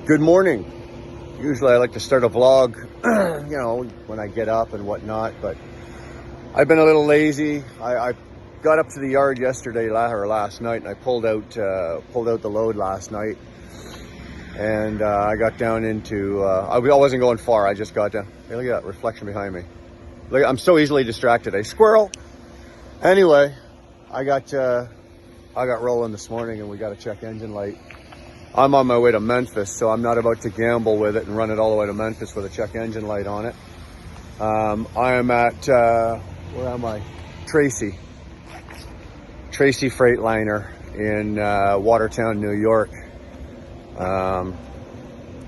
Good morning. Usually I like to start a vlog, when I get up and whatnot, but I've been a little lazy. I got up to the yard yesterday or last night, and I pulled out the load last night, and I got down into. I wasn't going far. I just got down. Hey, look at that reflection behind me. Look, I'm so easily distracted. A squirrel. Anyway, I got rolling this morning, and we got a check engine light. I'm on my way to Memphis, so I'm not about to gamble with it and run it all the way to Memphis with a check engine light on it. I am at, where am I? Tracy Freightliner in Watertown, New York.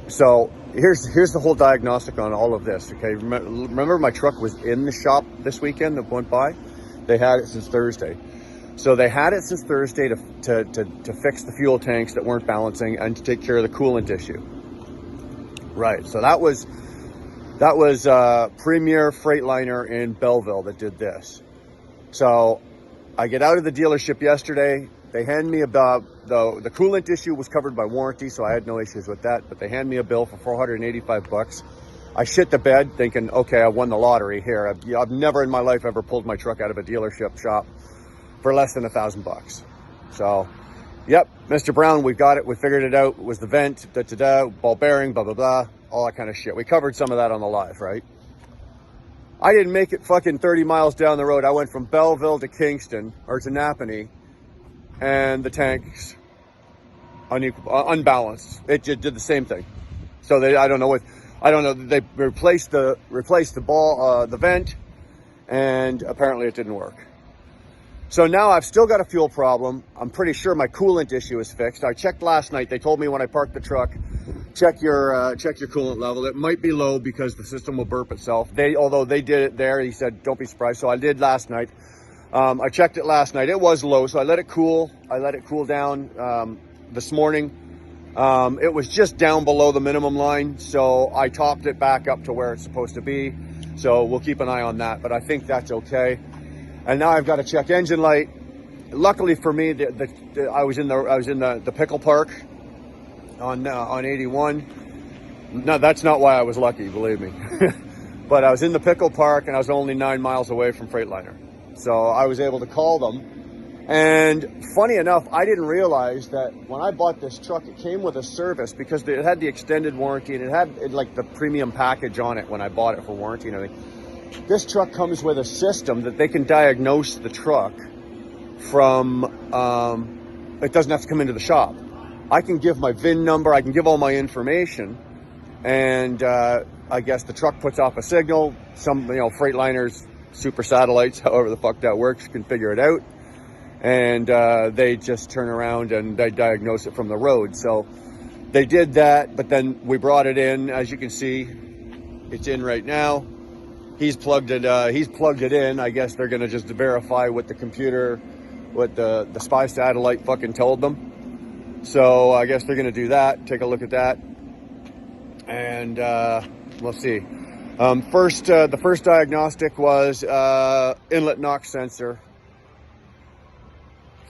So here's the whole diagnostic on all of this, okay? Remember my truck was in the shop this weekend that went by? They had it since Thursday. So they had it since Thursday to fix the fuel tanks that weren't balancing and to take care of the coolant issue. Right, so that was Premier Freightliner in Belleville that did this. So I get out of the dealership yesterday. They hand me about the coolant issue was covered by warranty, so I had no issues with that. But they hand me a bill for $485. I shit the bed thinking, okay, I won the lottery here. I've never in my life ever pulled my truck out of a dealership shop for less than $1,000. So, yep, Mr. Brown, we got it. We figured it out. It was the vent, ball bearing, blah, blah, blah, all that kind of shit. We covered some of that on the live, right? I didn't make it fucking 30 miles down the road. I went from Belleville to Kingston, or to Napanee, and the tanks unbalanced. It did the same thing. So they replaced the vent, and apparently it didn't work. So now I've still got a fuel problem. I'm pretty sure my coolant issue is fixed. I checked last night. They told me when I parked the truck, check your coolant level. It might be low because the system will burp itself. Although they did it there, he said, don't be surprised. So I did last night. I checked it last night. It was low, so I let it cool. I let it cool down this morning. It was just down below the minimum line, so I topped it back up to where it's supposed to be. So we'll keep an eye on that, but I think that's okay. And now I've got a check engine light. Luckily for me, I was in the pickle park on 81. No, that's not why I was lucky, believe me. But I was in the pickle park, and I was only 9 miles away from Freightliner, so I was able to call them. And funny enough, I didn't realize that when I bought this truck, it came with a service because it had the extended warranty, and it had like the premium package on it when I bought it for warranty and everything. This truck comes with a system that they can diagnose the truck from, it doesn't have to come into the shop. I can give my VIN number, I can give all my information, and I guess the truck puts off a signal. Some, Freightliners, super satellites, however the fuck that works, can figure it out. And they just turn around and they diagnose it from the road. So they did that, but then we brought it in. As you can see, it's in right now. He's plugged it in. I guess they're gonna just verify what the computer, what the spy satellite fucking told them. So I guess they're gonna do that, take a look at that. And we'll see. The first diagnostic was inlet knock sensor.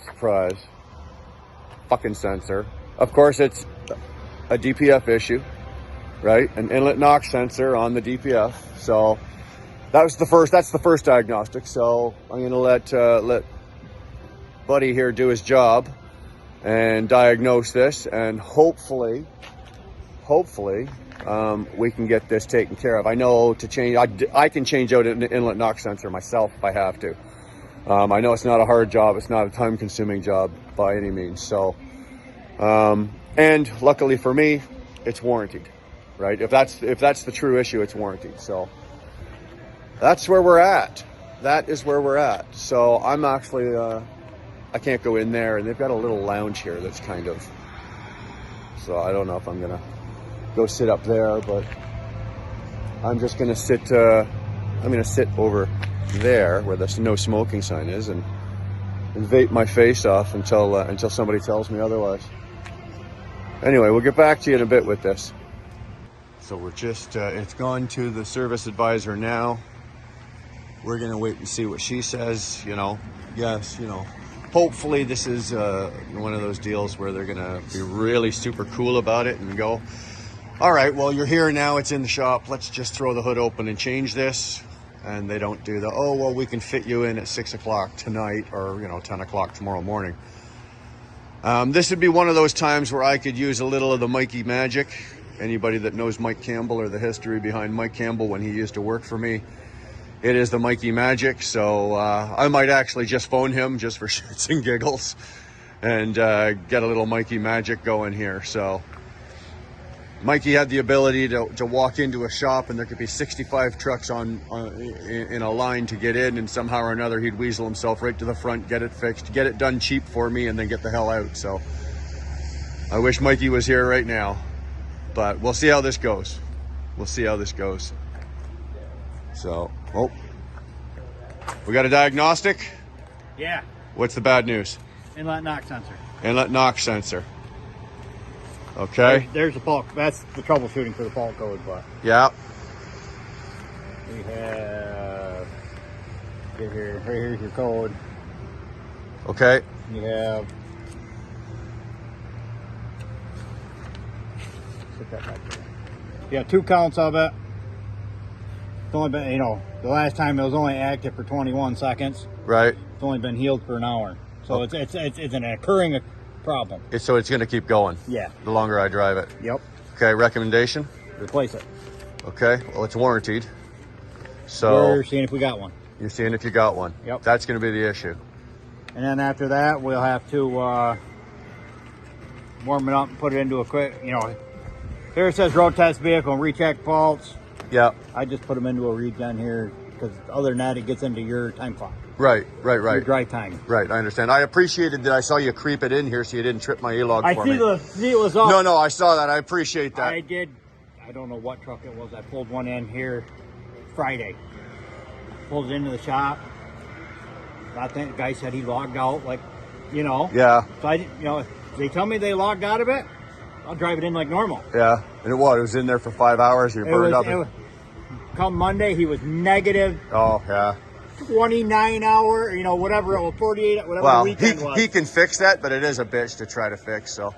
Surprise. Fucking sensor. Of course it's a DPF issue, right? An inlet knock sensor on the DPF. So that's the first diagnostic. So I'm going to let Buddy here do his job and diagnose this, and hopefully we can get this taken care of. I know I can change out an inlet knock sensor myself if I have to. I know it's not a hard job. It's not a time-consuming job by any means. So, and luckily for me, it's warranted, right? If that's the true issue, it's warranted. So that's where we're at. That is where we're at. So I'm actually, I can't go in there, and they've got a little lounge here that's kind of, so I don't know if I'm going to go sit up there, but I'm just going to sit, I'm going to sit over there where the no smoking sign is and vape my face off until somebody tells me otherwise. Anyway, we'll get back to you in a bit with this. So we're just, it's gone to the service advisor now. We're going to wait and see what she says. Yes, hopefully this is one of those deals where they're going to be really super cool about it and go, All right, well, you're here now. It's in the shop. Let's just throw the hood open and change this. And they don't do the, oh, well, we can fit you in at 6 o'clock tonight or, 10 o'clock tomorrow morning. This would be one of those times where I could use a little of the Mikey magic. Anybody that knows Mike Campbell or the history behind Mike Campbell when he used to work for me, it is the Mikey magic. So I might actually just phone him just for shits and giggles and get a little Mikey magic going here. So Mikey had the ability to walk into a shop and there could be 65 trucks in a line to get in, and somehow or another he'd weasel himself right to the front, get it fixed, get it done cheap for me, and then get the hell out. So I wish Mikey was here right now, but we'll see how this goes. We'll see how this goes. So, oh, we got a diagnostic? Yeah. What's the bad news? Inlet knock sensor. Inlet knock sensor. Okay. There's the fault. That's the troubleshooting for the fault code, but yeah. We have right here's your code. Okay. You have you have 2 counts of it. It's only been, the last time it was only active for 21 seconds. Right. It's only been healed for an hour. So it's an occurring problem. So it's going to keep going. Yeah. The longer I drive it. Yep. Okay. Recommendation? Replace it. Okay. Well, it's warranted. So we're seeing if we got one. You're seeing if you got one. Yep. That's going to be the issue. And then after that, we'll have to warm it up and put it into a quick, here it says road test vehicle and recheck faults. Yeah. I just put them into a regen here because other than that, it gets into your time clock. Right. Your drive time. Right, I understand. I appreciated that I saw you creep it in here so you didn't trip my E-log for me. I see it was off. No, I saw that. I appreciate that. I did. I don't know what truck it was. I pulled one in here Friday. Pulled it into the shop. I think the guy said he logged out, Yeah. So I, if they tell me they logged out of it, I'll drive it in like normal. Yeah. And it was in there for 5 hours. You burned up. Come Monday, he was negative. Oh, yeah. 29 hour, whatever it was, 48, whatever the weekend was. He can fix that, but it is a bitch to try to fix. So,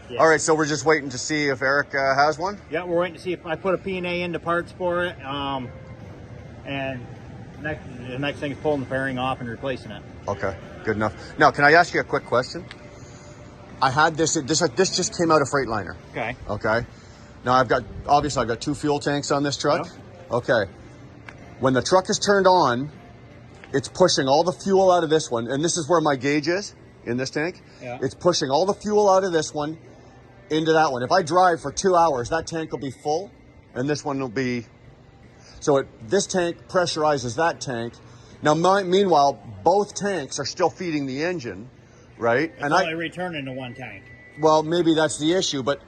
yeah. All right. So we're just waiting to see if Eric has one. Yeah, we're waiting to see if I put a P&A into parts for it. And the next thing is pulling the fairing off and replacing it. Okay, good enough. Now, can I ask you a quick question? I had this just came out of Freightliner. Okay. Okay. Now I've got 2 fuel tanks on this truck. Yep. Okay. When the truck is turned on, it's pushing all the fuel out of this one, and this is where my gauge is in this tank. Yeah. It's pushing all the fuel out of this one into that one. If I drive for 2 hours, that tank will be full, and this one will be. So this tank pressurizes that tank. Now, meanwhile, both tanks are still feeding the engine, right? It's only returning to one tank. Well, maybe that's the issue, but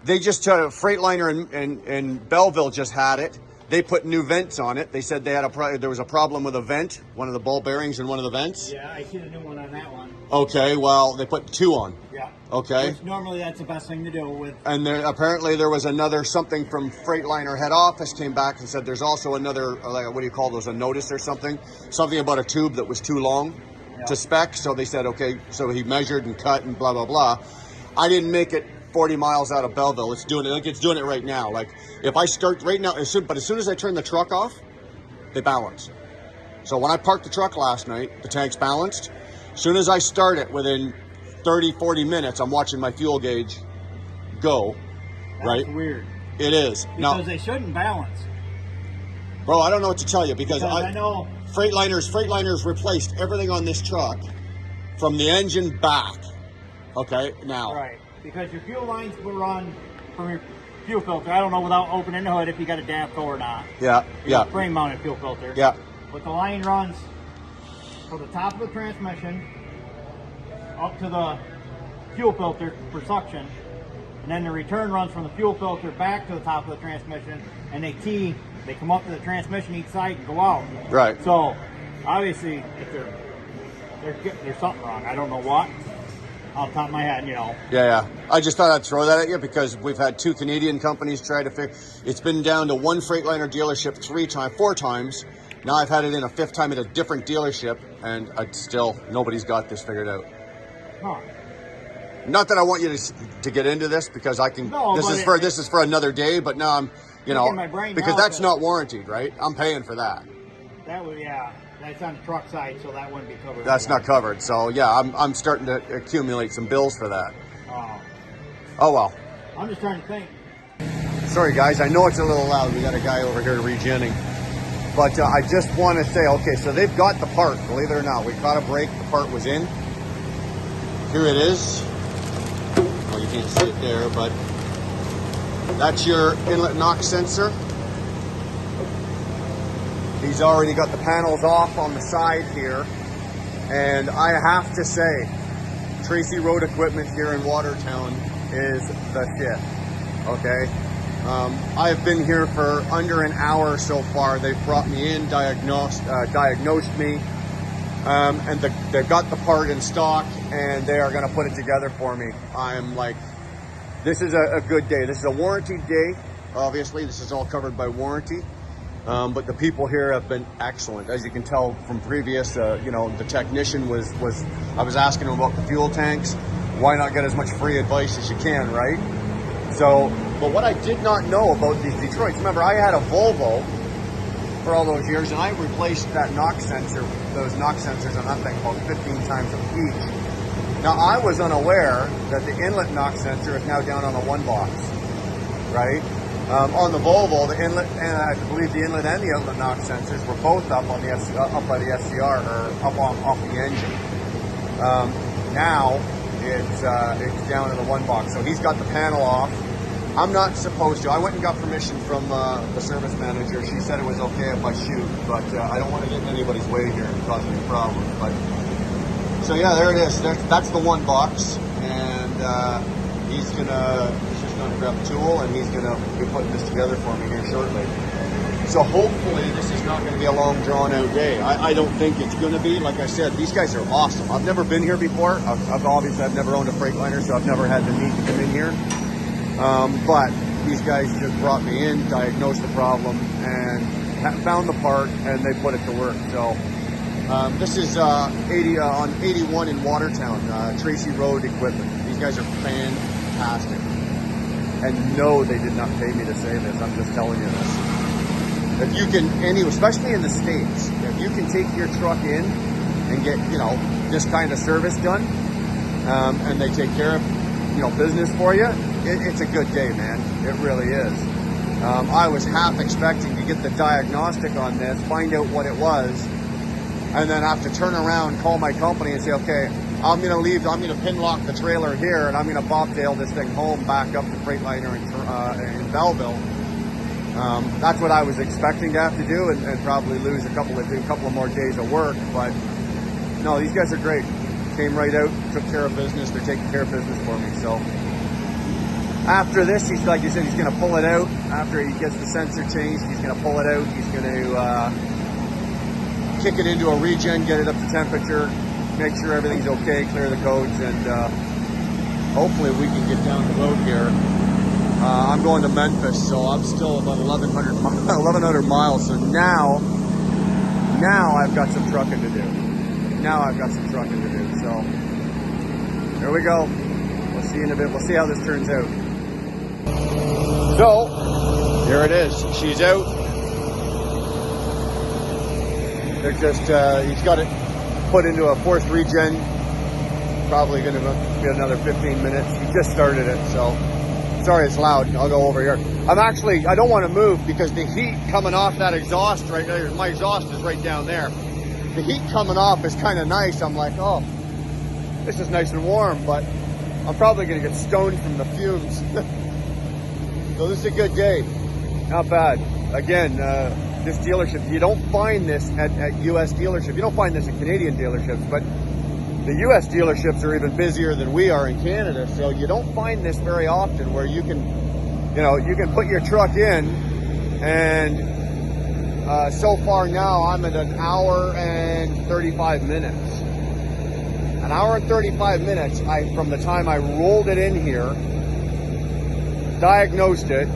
they just Freightliner and Belleville just had it. They put new vents on it. They said they had there was a problem with a vent, one of the ball bearings in one of the vents. Yeah, I see the new one on that one. Okay, well, they put 2 on. Yeah. Okay. Which normally that's the best thing to do with. And apparently there was another something from Freightliner head office came back and said there's also another, what do you call those, a notice or something? Something about a tube that was too long to spec. So they said, okay, so he measured and cut and blah, blah, blah. I didn't make it 40 miles out of Belleville. It's doing it right now. Like if I start right now, as soon as I turn the truck off, they balance. So when I parked the truck last night, the tank's balanced. As soon as I start it, within 30, 40 minutes, I'm watching my fuel gauge go. Right? That's weird. It is. Because they shouldn't balance. Bro, I don't know what to tell you because I know Freightliner's replaced everything on this truck from the engine back. Okay, now. Right. Because your fuel lines will run from your fuel filter. I don't know without opening the hood if you got a DAFCO or not. Yeah, yeah. Spring mounted fuel filter. Yeah. But the line runs from the top of the transmission up to the fuel filter for suction. And then the return runs from the fuel filter back to the top of the transmission. And they come up to the transmission each side and go out. Right. So obviously if there's something wrong. I don't know what. Off the top of my head, Yeah. I just thought I'd throw that at you because we've had 2 Canadian companies try to fix. It's been down to one Freightliner dealership 4 times. Now I've had it in a 5th time at a different dealership, and nobody's got this figured out. Huh. Not that I want you to get into this, because I can. No, this is for another day. But now I'm, my brain because now that's not warranted, right? I'm paying for that. That would, yeah. That's on the truck side, so that wouldn't be covered. That's not covered. So yeah, I'm starting to accumulate some bills for that. Oh. Oh well. I'm just trying to think. Sorry guys, I know it's a little loud. We got a guy over here regenning. But I just want to say, okay, so they've got the part, believe it or not. We caught a break, the part was in. Here it is. Oh, you can't see it there, but that's your inlet knock sensor. He's already got the panels off on the side here. And I have to say, Tracy Road Equipment here in Watertown is the shit, okay? I have been here for under an hour so far. They've brought me in, diagnosed me, and they've got the part in stock, and they are going to put it together for me. I'm like, this is a good day. This is a warranty day. Obviously, this is all covered by warranty. But the people here have been excellent. As you can tell from previous, the technician was, I was asking him about the fuel tanks. Why not get as much free advice as you can, right? So, but what I did not know about these Detroits, remember I had a Volvo for all those years, and I replaced that knock sensor, those knock sensors on that thing about 15 times a each. Now I was unaware that the inlet knock sensor is now down on the one box, right? On the Volvo, the inlet, and I believe the inlet and the outlet knock sensors were both up on the up by the SCR, or up off the engine. Now it's down in the one box, so he's got the panel off. I'm not supposed to. I went and got permission from the service manager. She said it was okay if I shoot, but I don't want to get in anybody's way here and cause any problems. But so yeah, there it is. That's the one box, and he's just gonna grab the tool, and he's gonna be putting this together for me here shortly. So hopefully this is not going to be a long drawn out day. I don't think it's going to be. Like I said, these guys are awesome. I've never been here before. I've never owned a Freightliner, so I've never had the need to come in here. But these guys just brought me in, diagnosed the problem, and found the part, and they put it to work. So this is on 81 in Watertown, Tracy Road Equipment. These guys are fantastic. And no, they did not pay me to say this. I'm just telling you this. If you can, especially in the States, if you can take your truck in and get, this kind of service done, and they take care of, business for you, it's a good day, man. It really is. I was half expecting to get the diagnostic on this, find out what it was, and then have to turn around, call my company and say, okay, I'm going to leave, I'm going to pin lock the trailer here, and I'm going to bobtail this thing home back up to Freightliner in Belleville. That's what I was expecting to have to do, and probably lose a couple of more days of work. But no, these guys are great. Came right out, took care of business. They're taking care of business for me. So after this, he's, like you said, he's going to pull it out. After he gets the sensor changed, he's going to pull it out. He's going to kick it into a regen, get it up to temperature, make sure everything's okay, clear the codes, and hopefully we can get down the road here. I'm going to Memphis, so I'm still about 1,100 miles. So now I've got some trucking to do. So here we go. We'll see in a bit. We'll see how this turns out. So here it is. She's out. They're just he's got it put into a fourth regen. Probably going to be another 15 minutes. He just started it, so. Sorry, it's loud. I'll go over here. I don't want to move because the heat coming off that exhaust right there, my exhaust is right down there. The heat coming off is kind of nice. I'm like, oh, this is nice and warm, but I'm probably going to get stoned from the fumes. So this is a good day. Not bad. Again, this dealership, you don't find this at US dealerships. You don't find this at Canadian dealerships, but the U.S. dealerships are even busier than we are in Canada, so you don't find this very often where you can, you can put your truck in, and so far now I'm at an hour and 35 minutes. An hour and 35 minutes from the time I rolled it in here, diagnosed it,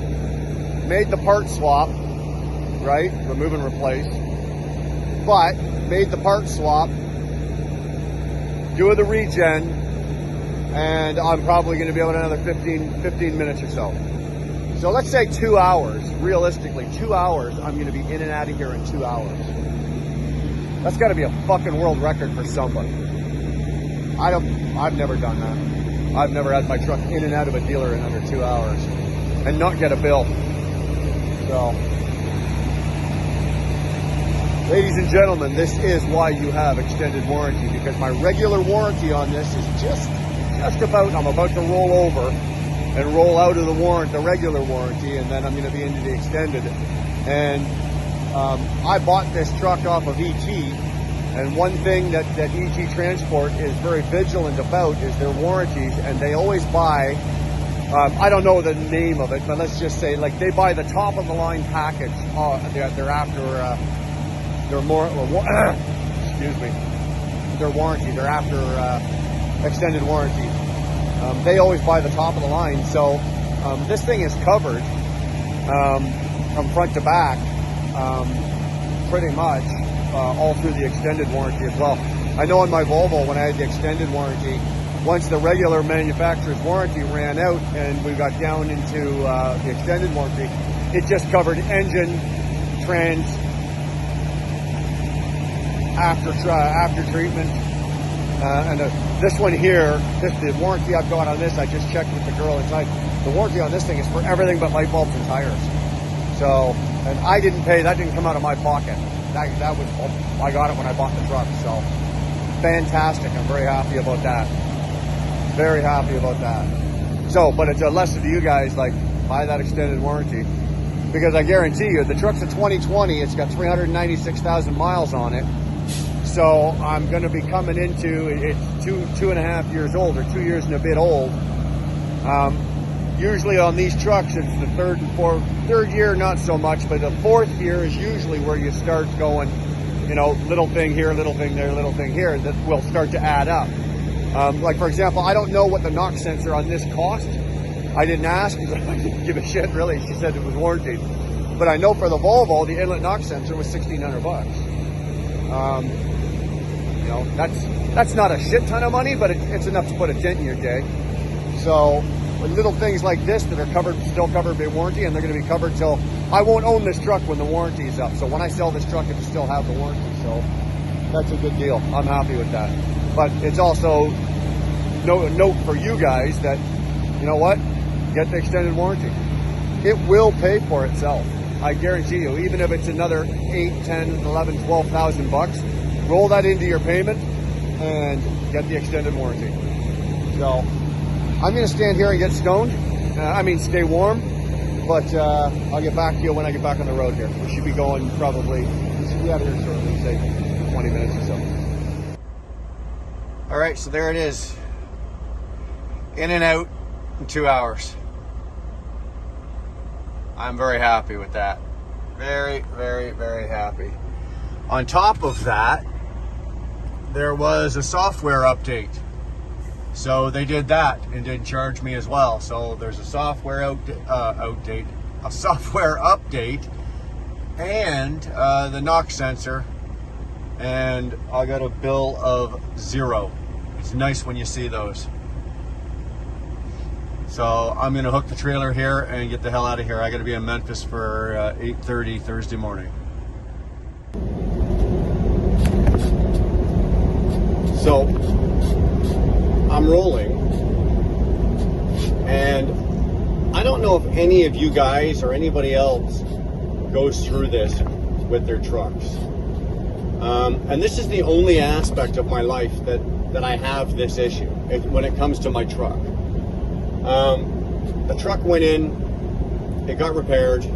made the part swap, right, remove and replace, but made the part swap, do the regen, and I'm probably going to be able to another 15 minutes or so. So let's say 2 hours, realistically, 2 hours, I'm going to be in and out of here in 2 hours. That's got to be a fucking world record for somebody. I've never done that. I've never had my truck in and out of a dealer in under 2 hours and not get a bill. So, ladies and gentlemen, this is why you have extended warranty, because my regular warranty on this is just about, I'm about to roll over and roll out of the regular warranty, and then I'm going to be into the extended. And I bought this truck off of ET, and one thing that ET Transport is very vigilant about is their warranties, and they always buy, I don't know the name of it, but let's just say, like, they buy the top of the line package. They're after excuse me, their warranty. They're after extended warranty. They always buy the top of the line, so this thing is covered from front to back, pretty much all through the extended warranty as well. I know on my Volvo, when I had the extended warranty, once the regular manufacturer's warranty ran out and we got down into the extended warranty, it just covered engine, trans, after treatment. And this one here, the warranty I've got on this, I just checked with the girl inside. The warranty on this thing is for everything but light bulbs and tires. So, and I didn't pay, that didn't come out of my pocket. That was, I got it when I bought the truck. So, fantastic. I'm very happy about that. Very happy about that. So, but it's a lesson to you guys, like, buy that extended warranty. Because I guarantee you, the truck's a 2020, it's got 396,000 miles on it. So I'm going to be coming into, it's two and a half years old, or 2 years and a bit old. Usually on these trucks, it's the third year, not so much, but the fourth year is usually where you start going, you know, little thing here, little thing there, little thing here, that will start to add up. Like, for example, I don't know what the knock sensor on this cost. I didn't ask, because I didn't give a shit, really. She said it was warranted. But I know for the Volvo, the inlet knock sensor was $1,600. You know, that's not a shit ton of money, but it's enough to put a dent in your day. So, with little things like this that are still covered by warranty, and they're going to be covered till, I won't own this truck when the warranty is up. So when I sell this truck, it'll still have the warranty. So that's a good deal. I'm happy with that. But it's also note for you guys that, you know what? Get the extended warranty. It will pay for itself. I guarantee you, even if it's another 8, 10, 11, 12,000 bucks, roll that into your payment and get the extended warranty. So I'm going to stand here and get stoned. Stay warm. But I'll get back to you when I get back on the road here. We should be going we should be out of here shortly, say 20 minutes or so. All right, so there it is. In and out in 2 hours. I'm very happy with that. Very, very, very happy. On top of that, there was a software update. So they did that and didn't charge me as well. So there's a software update, and the knock sensor, and I got a bill of $0. It's nice when you see those. So I'm gonna hook the trailer here and get the hell out of here. I gotta be in Memphis for 8:30 Thursday morning. So I'm rolling, and I don't know if any of you guys or anybody else goes through this with their trucks. And this is the only aspect of my life that I have this issue when it comes to my truck. The truck went in, it got repaired.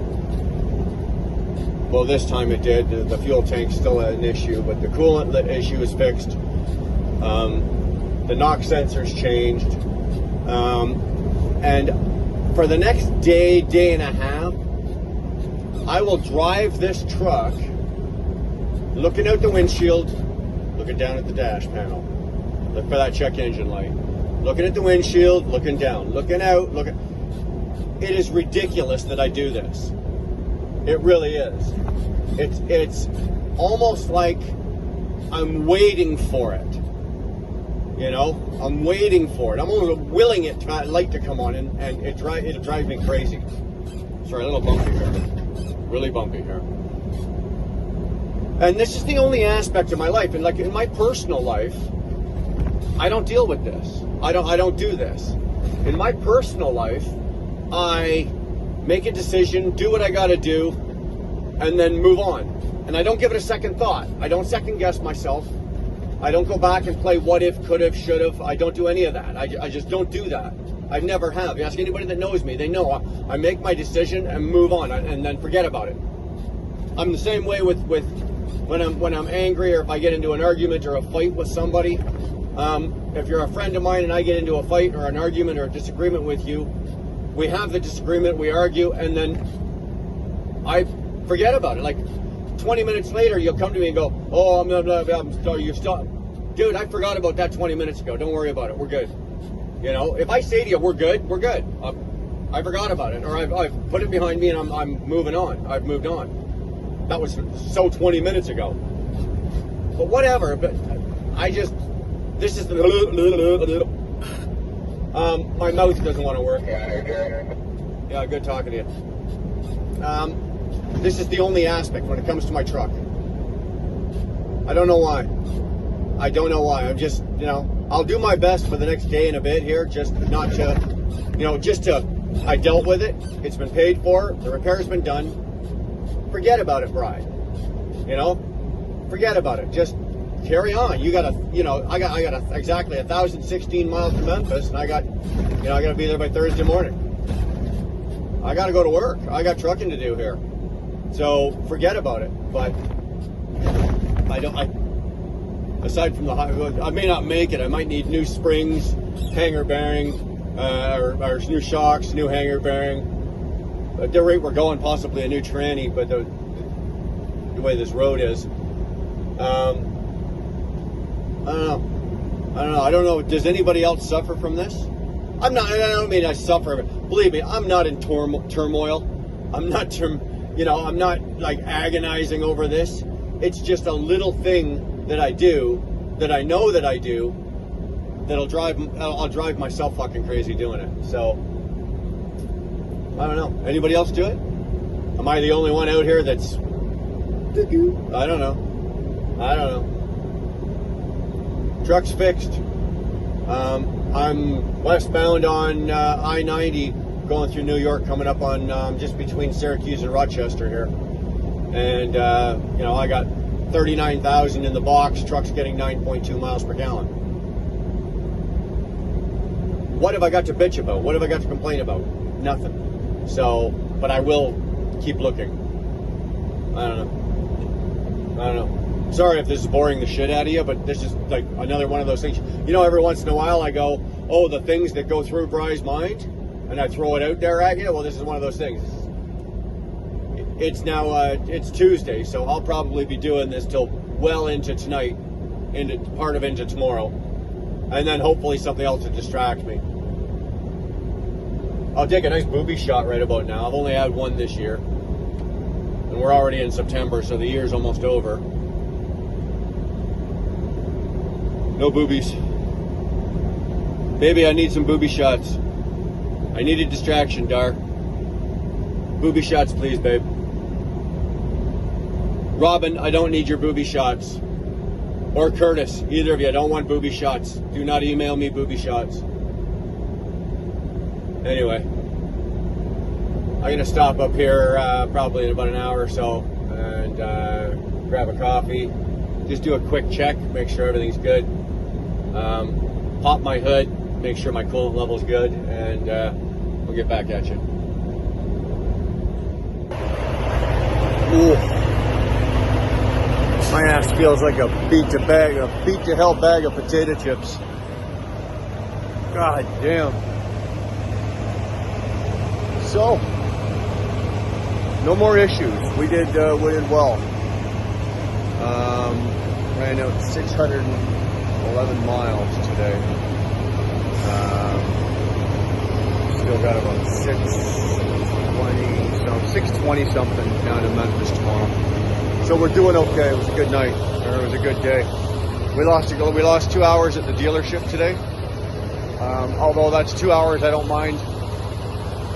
Well, this time it did. The fuel tank's still an issue, but the coolant issue is fixed. The knock sensor's changed. And for the next day and a half, I will drive this truck looking out the windshield, looking down at the dash panel. Look for that check engine light. Looking at the windshield, looking down, looking out, looking. It is ridiculous that I do this. It really is. It's almost like I'm waiting for it. You know, I'm waiting for it. I'm almost willing it to light to come on, and it drives me crazy. Sorry, a little bumpy here. Really bumpy here. And this is the only aspect of my life. And like in my personal life, I don't deal with this. I don't do this. In my personal life, I make a decision, do what I gotta do, and then move on. And I don't give it a second thought. I don't second guess myself. I don't go back and play what if, could have, should have. I don't do any of that. I just don't do that. I never have. You ask anybody that knows me, they know I make my decision and move on and then forget about it. I'm the same way with when I'm angry, or if I get into an argument or a fight with somebody. If you're a friend of mine and I get into a fight or an argument or a disagreement with you, we have the disagreement, we argue, and then I forget about it. Like 20 minutes later, you'll come to me and go, "Oh, I'm sorry, you stop." Dude, I forgot about that 20 minutes ago. Don't worry about it. We're good. You know, if I say to you, we're good, we're good. I forgot about it, or I've put it behind me and I'm moving on. I've moved on. That was so 20 minutes ago. But whatever, but this is the, my mouth doesn't want to work. Yeah, good talking to you. This is the only aspect when it comes to my truck. I don't know why. I don't know why. I'm just, you know, I'll do my best for the next day and a bit here, just not to, you know, I dealt with it. It's been paid for. The repair's been done. Forget about it, bride. You know, forget about it. Just carry on. You got I got exactly 1,016 miles to Memphis, and I got to be there by Thursday morning. I got to go to work. I got trucking to do here. So forget about it. But aside from I may not make it. I might need new springs, hanger bearing, or new shocks, new hanger bearing. At the rate we're going, possibly a new tranny, but the way this road is, I don't know. Does anybody else suffer from this? I don't mean I suffer. Believe me, I'm not in turmoil. I'm not, I'm not like agonizing over this. It's just a little thing that I do, that I know that I do, I'll drive myself fucking crazy doing it. So, I don't know. Anybody else do it? Am I the only one out here that's, I don't know. Truck's fixed. I'm westbound on I-90 going through New York, coming up on just between Syracuse and Rochester here. And, I got 39,000 in the box. Truck's getting 9.2 miles per gallon. What have I got to bitch about? What have I got to complain about? Nothing. So, but I will keep looking. I don't know. Sorry if this is boring the shit out of you, but this is like another one of those things. You know, every once in a while I go, oh, the things that go through Bry's mind, and I throw it out there at you. Well, this is one of those things. It's now, it's Tuesday, so I'll probably be doing this till well into tonight, into tomorrow, and then hopefully something else to distract me. I'll take a nice booby shot right about now. I've only had one this year, and we're already in September, so the year's almost over. No boobies. Baby, I need some booby shots. I need a distraction, Dar. Booby shots, please, babe. Robin, I don't need your booby shots. Or Curtis, either of you, I don't want booby shots. Do not email me booby shots. Anyway, I'm going to stop up here probably in about an hour or so and grab a coffee. Just do a quick check, make sure everything's good. Pop my hood, make sure my coolant level's good, and we'll get back at you. Ooh. My ass feels like a beat to hell bag of potato chips. God damn. So, no more issues. We did well. Ran out 611 miles today. Still got about 620 something down in Memphis tomorrow. So we're doing okay. It was a good night, or it was a good day. We lost 2 hours at the dealership today. Although that's 2 hours I don't mind.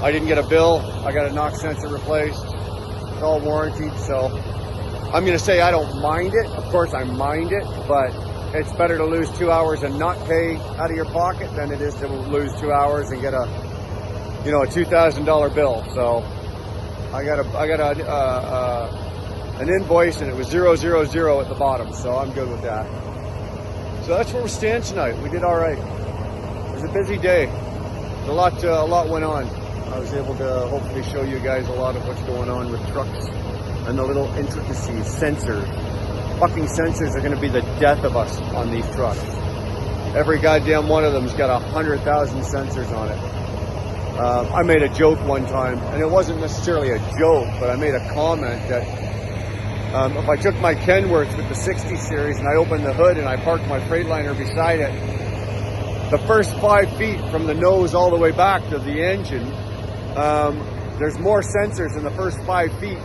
I didn't get a bill. I got a knock sensor replaced. It's all warranted, so I'm going to say I don't mind it. Of course I mind it, but it's better to lose 2 hours and not pay out of your pocket than it is to lose 2 hours and get a $2,000 bill. So I got an invoice and it was 000 at the bottom, so I'm good with that. So that's where we stand tonight. We did all right. It was a busy day. A lot went on. I was able to hopefully show you guys a lot of what's going on with trucks and the little intricacies. Sensors. Fucking sensors are going to be the death of us on these trucks. Every goddamn one of them's got 100,000 sensors on it. I made a joke one time, and it wasn't necessarily a joke, but I made a comment that if I took my Kenworth with the 60 series and I opened the hood and I parked my Freightliner beside it, the first 5 feet from the nose all the way back to the engine, there's more sensors in the first 5 feet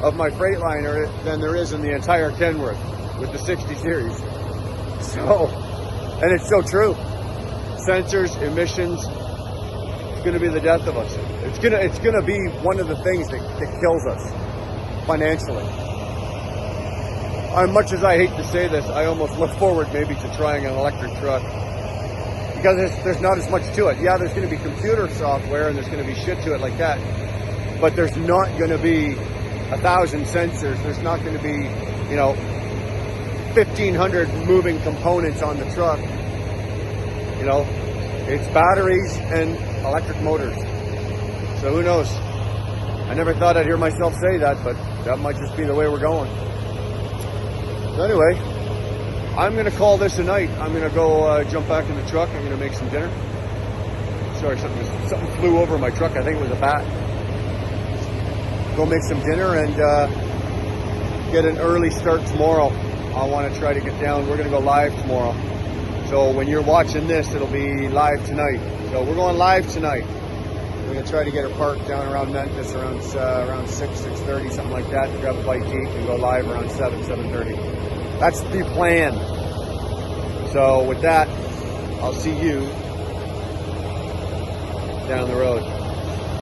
of my Freightliner than there is in the entire Kenworth with the 60 series. So, and it's so true. Sensors, emissions, it's going to be the death of us. It's gonna be one of the things that kills us financially. As much as I hate to say this, I almost look forward maybe to trying an electric truck, because there's not as much to it. Yeah, there's going to be computer software and there's going to be shit to it like that, but there's not going to be 1,000 sensors. There's not going to be, 1,500 moving components on the truck. It's batteries and electric motors. So who knows? I never thought I'd hear myself say that, but that might just be the way we're going. So anyway, I'm going to call this a night. I'm going to go jump back in the truck. I'm going to make some dinner. Sorry, something flew over my truck. I think it was a bat. Go make some dinner and get an early start tomorrow. I want to try to get down. We're going to go live tomorrow. So when you're watching this, it'll be live tonight. So we're going live tonight. We're going to try to get a park down around Memphis around 6:30, something like that, to grab a bite to eat and go live around 7:30. That's the plan. So with that, I'll see you down the road.